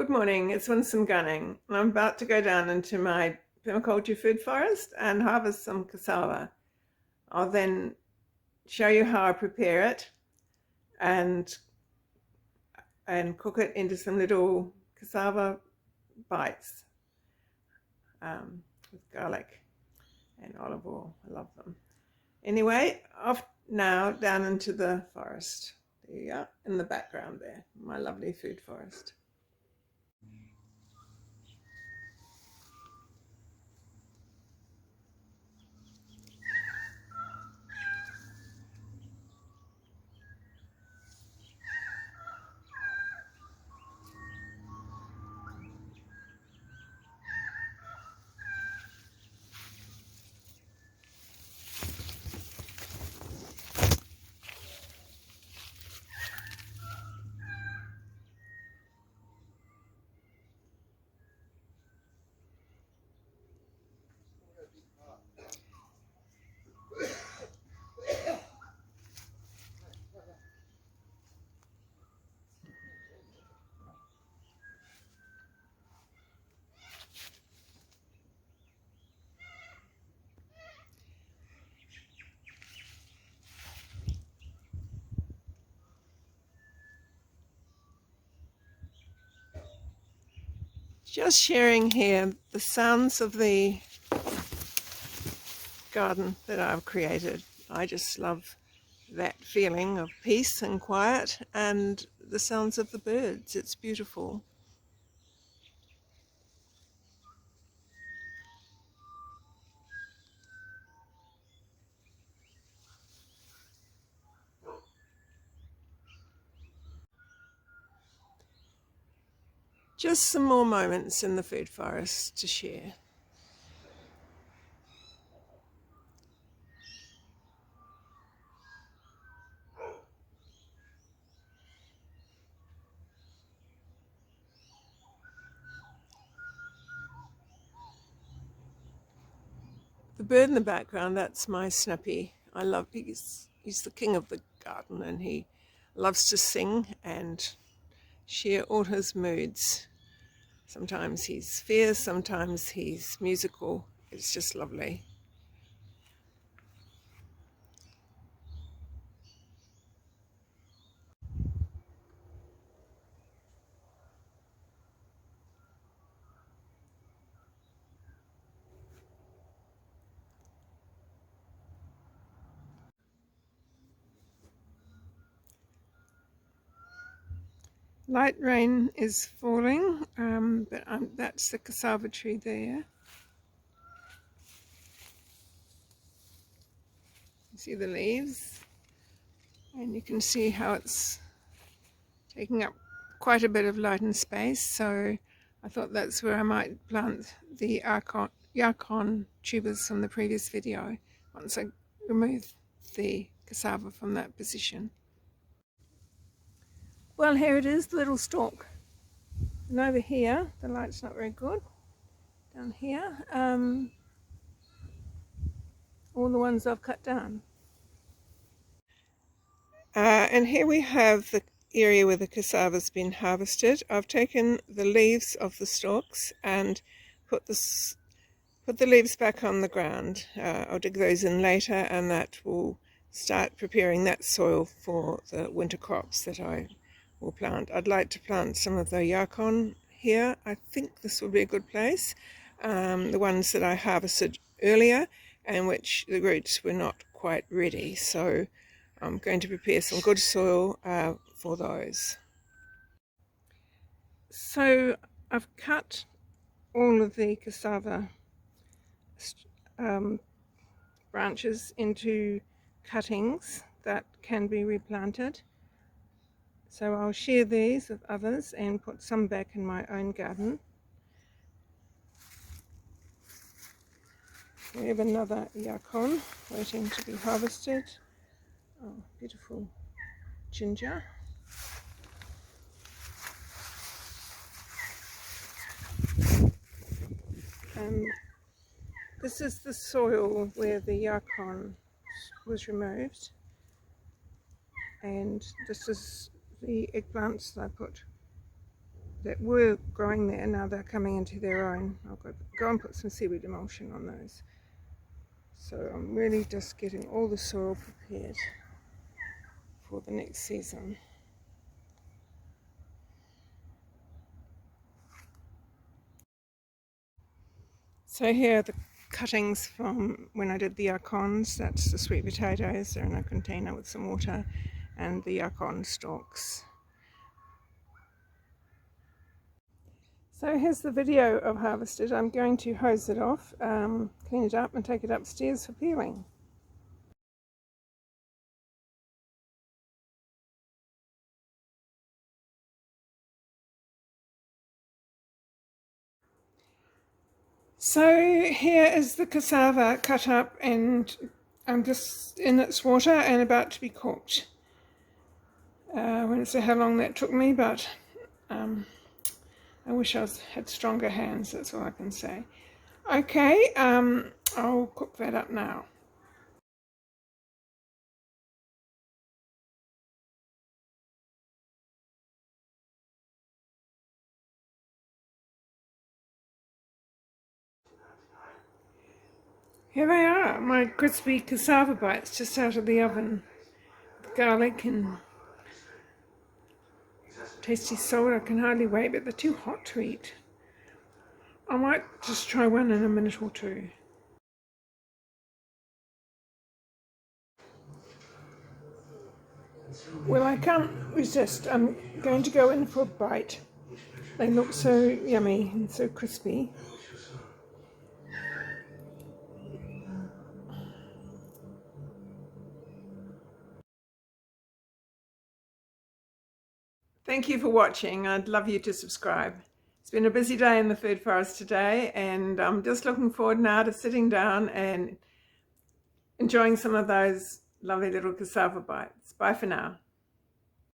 Good morning, it's Winsome Gunning, and I'm about to go down into my permaculture food forest and harvest some cassava. I'll then show you how I prepare it and cook it into some little cassava bites with garlic and olive oil. I love them. Anyway, off now down into the forest. There you go, in the background there, my lovely food forest. Just sharing here the sounds of the garden that I've created. I just love that feeling of peace and quiet and the sounds of the birds. It's beautiful. Just some more moments in the food forest to share. The bird in the background, that's my Snappy. I love, he's the king of the garden, and he loves to sing and share all his moods. Sometimes he's fierce, sometimes he's musical. It's just lovely. Light rain is falling, but that's the cassava tree there. You see the leaves, and you can see how it's taking up quite a bit of light and space, so I thought that's where I might plant the yacon tubers from the previous video once I remove the cassava from that position. Well, here it is, the little stalk. And over here, the light's not very good. Down here, all the ones I've cut down. And here we have the area where the cassava's been harvested. I've taken the leaves of the stalks and put the leaves back on the ground. I'll dig those in later, and that will start preparing that soil for the winter crops that I will plant. I'd like to plant some of the yacon here. I think this will be a good place. The ones that I harvested earlier and which the roots were not quite ready. So I'm going to prepare some good soil for those. So I've cut all of the cassava branches into cuttings that can be replanted. So I'll share these with others and put some back in my own garden. We have another yacon waiting to be harvested. Oh, beautiful ginger. This is the soil where the yacon was removed, and this is the eggplants that I put that were growing there, now they're coming into their own. I'll go and put some seaweed emulsion on those. So I'm really just getting all the soil prepared for the next season. So here are the cuttings from when I did the yacons. That's the sweet potatoes. They're in a container with some water, and the yacon stalks. So here's the video of harvested. I'm going to hose it off, clean it up and take it upstairs for peeling. So here is the cassava cut up, and I'm just in its water and about to be cooked. I won't say how long that took me, but I wish I had stronger hands, that's all I can say. Okay, I'll cook that up now. Here they are, my crispy cassava bites just out of the oven. Garlic and tasty salt. I can hardly wait, but they're too hot to eat. I might just try one in a minute or two. Well, I can't resist. I'm going to go in for a bite. They look so yummy and so crispy. Thank you for watching. I'd love you to subscribe. It's been a busy day in the food forest today, and I'm just looking forward now to sitting down and enjoying some of those lovely little cassava bites. Bye for now.